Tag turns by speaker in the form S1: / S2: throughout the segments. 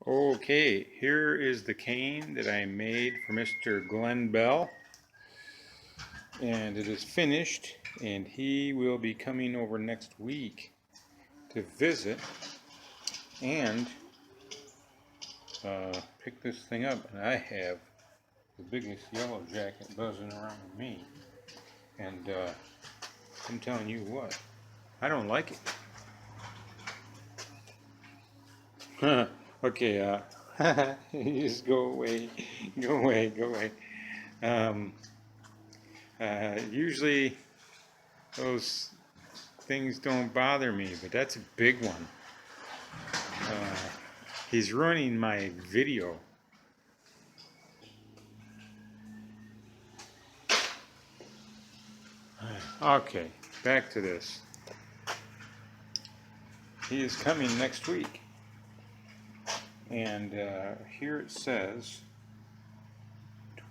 S1: Okay, here is the cane that I made for Mr. Glenn Bell, and it is finished, and he will be coming over next week to visit and pick this thing up. And I have the biggest yellow jacket buzzing around with me, and I'm telling you what, I don't like it. Okay, just go away, go away, go away. Usually those things don't bother me, but that's a big one. He's ruining my video. Okay, back to this. He is coming next week. And here it says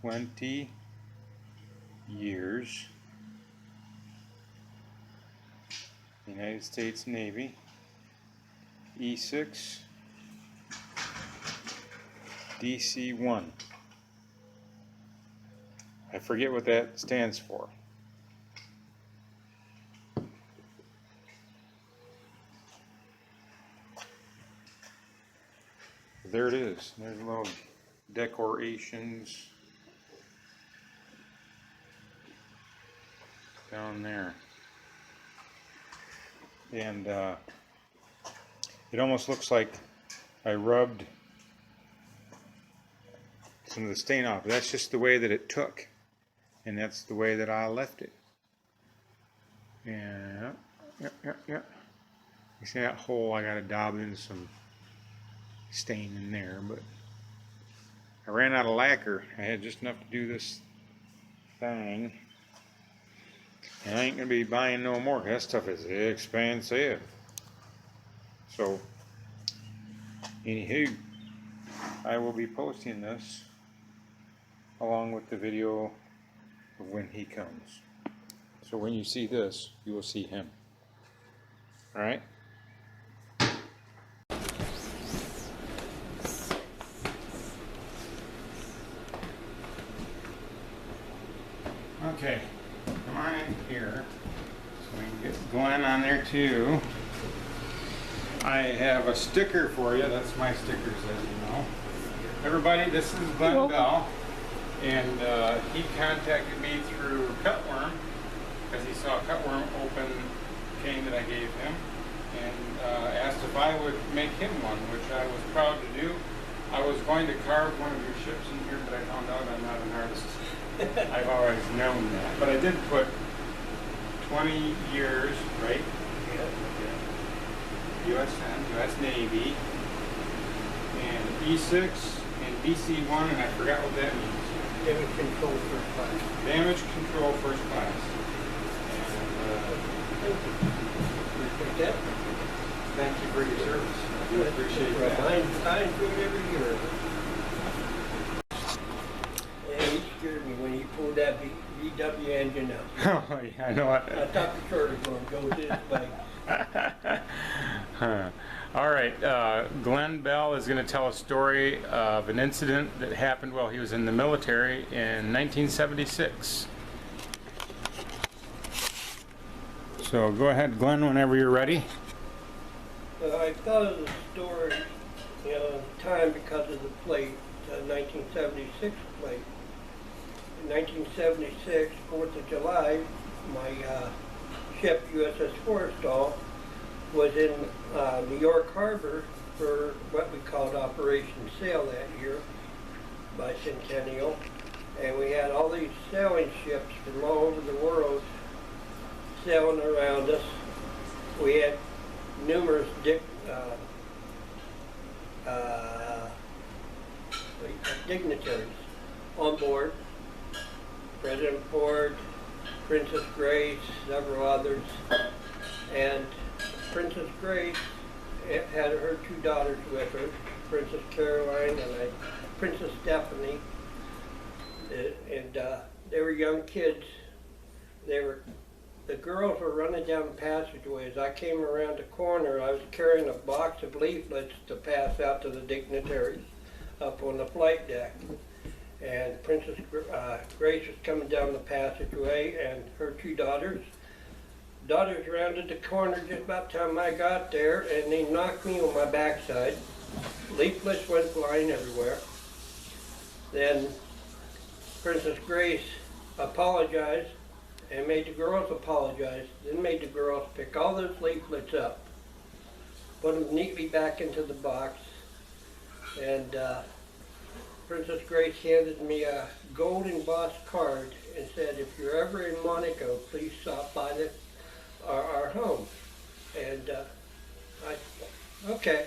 S1: 20 years United States Navy, E6, DC-1. I forget what that stands for. There it is. There's little decorations down there. And it almost looks like I rubbed some of the stain off. That's just the way that it took. And that's the way that I left it. Yeah. You see that hole? I got to daub in some stain in there, but I ran out of lacquer. I had just enough to do this thing, and I ain't gonna be buying no more. That stuff is expensive. So anywho, I will be posting this along with the video of when he comes. So when you see this, you will see him. All right. Okay, come on in here so we can get Glenn on there too. I have a sticker for you. That's my stickers, as you know. Everybody, this is Glenn Bell, and he contacted me through Cutworm because he saw a Cutworm open cane that I gave him, and asked if I would make him one, which I was proud to do. I was going to carve one of your ships in here, but I found out I'm not an artist. I've always known that, but I did put 20 years, right? Yeah. U.S. Navy, and E6 and DC-1, and I forgot what that means.
S2: Damage control first class.
S1: Damage control first class.
S2: And,
S1: thank you for your service. I do appreciate that.
S2: Fine food every year. He scared me when he pulled that VW engine out.
S1: Oh, yeah, I know what.
S2: I thought the short was going to go this way.
S1: All right, Glenn Bell is going to tell a story of an incident that happened while he was in the military in 1976. So go ahead, Glenn, whenever you're ready.
S2: I thought of the story, time because of the plate, 1976 plate. In 1976, 4th of July, my ship, USS Forrestal, was in New York Harbor for what we called Operation Sail that year, bicentennial. And we had all these sailing ships from all over the world sailing around us. We had numerous dignitaries on board. President Ford, Princess Grace, several others. And Princess Grace had her two daughters with her, Princess Caroline and Princess Stephanie. And they were young kids. They were the girls were running down the passageway. As I came around the corner, I was carrying a box of leaflets to pass out to the dignitaries up on the flight deck. And Princess Grace was coming down the passageway, and her two daughters. Daughters rounded the corner just about the time I got there, and they knocked me on my backside. Leaflets went flying everywhere. Then Princess Grace apologized and made the girls apologize, then made the girls pick all those leaflets up, put them neatly back into the box, and Princess Grace handed me a gold embossed card and said, if you're ever in Monaco, please stop by our home. And okay.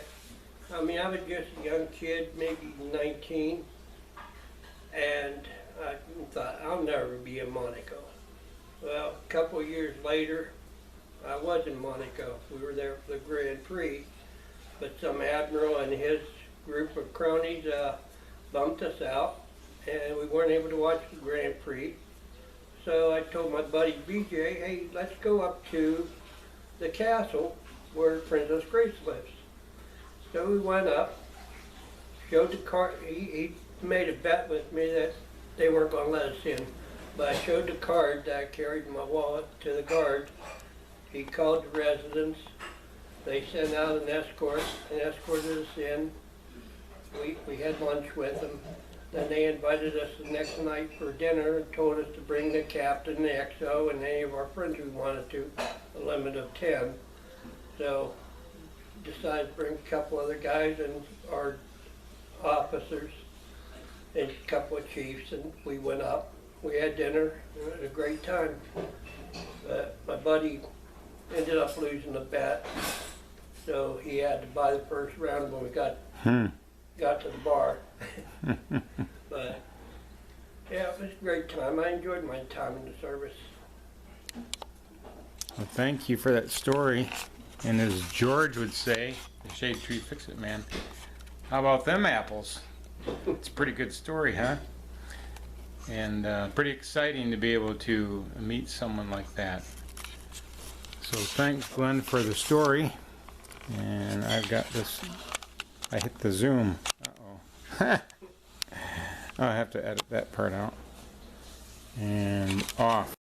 S2: I mean, I was just a young kid, maybe 19, and I thought, I'll never be in Monaco. Well, a couple of years later, I was in Monaco. We were there for the Grand Prix, but some admiral and his group of cronies bumped us out, and we weren't able to watch the Grand Prix. So I told my buddy BJ, hey, let's go up to the castle where Princess Grace lives. So we went up, showed the card. He made a bet with me that they weren't going to let us in. But I showed the card that I carried in my wallet to the guard. He called the residence. They sent out an escort and escorted us in. We had lunch with them. Then they invited us the next night for dinner and told us to bring the captain, the XO, and any of our friends we wanted to, a limit of 10. So decided to bring a couple other guys and our officers and a couple of chiefs, and we went up. We had dinner. We had a great time. My buddy ended up losing the bet, so he had to buy the first round when we got to the bar. But yeah, it was a great time. I enjoyed my time in the service.
S1: Well, thank you for that story. And as George would say, the Shade Tree Fix-It Man, how about them apples? It's a pretty good story, huh? And pretty exciting to be able to meet someone like that. So thanks, Glenn, for the story. And I've got this, I hit the zoom. Uh-oh. I'll have to edit that part out. And off.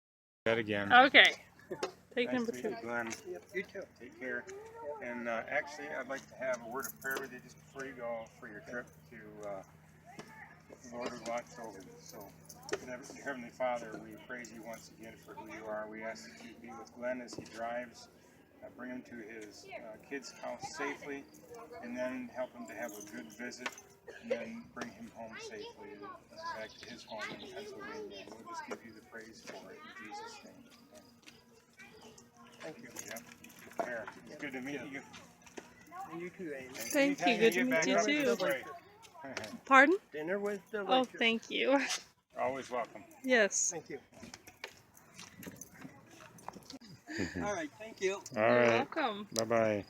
S1: That again.
S3: Okay. Take
S1: Nice
S3: number
S1: to
S3: 2.
S1: meet you, Glenn.
S2: Yep, you too.
S1: Take care. And actually, I'd like to have a word of prayer with you just before you go for your trip to the Lord who watched over you. So, Heavenly Father, we praise you once again for who you are. We ask that you be with Glenn as he drives, bring him to his kid's house safely, and then help him to have a good visit, and then bring him home safely back to his home in Pennsylvania. And we'll just give you the praise for it in Jesus' name. Thank you. Yep. Take care. It's good to meet you.
S2: And you too, Amy.
S3: Thank you. Good to meet you too.
S1: Great.
S3: Pardon?
S2: Dinner was delicious.
S3: Oh, thank you.
S1: Always welcome.
S3: Yes.
S2: Thank you. All right, thank you.
S1: All
S3: You're
S1: right.
S3: welcome.
S1: Bye-bye.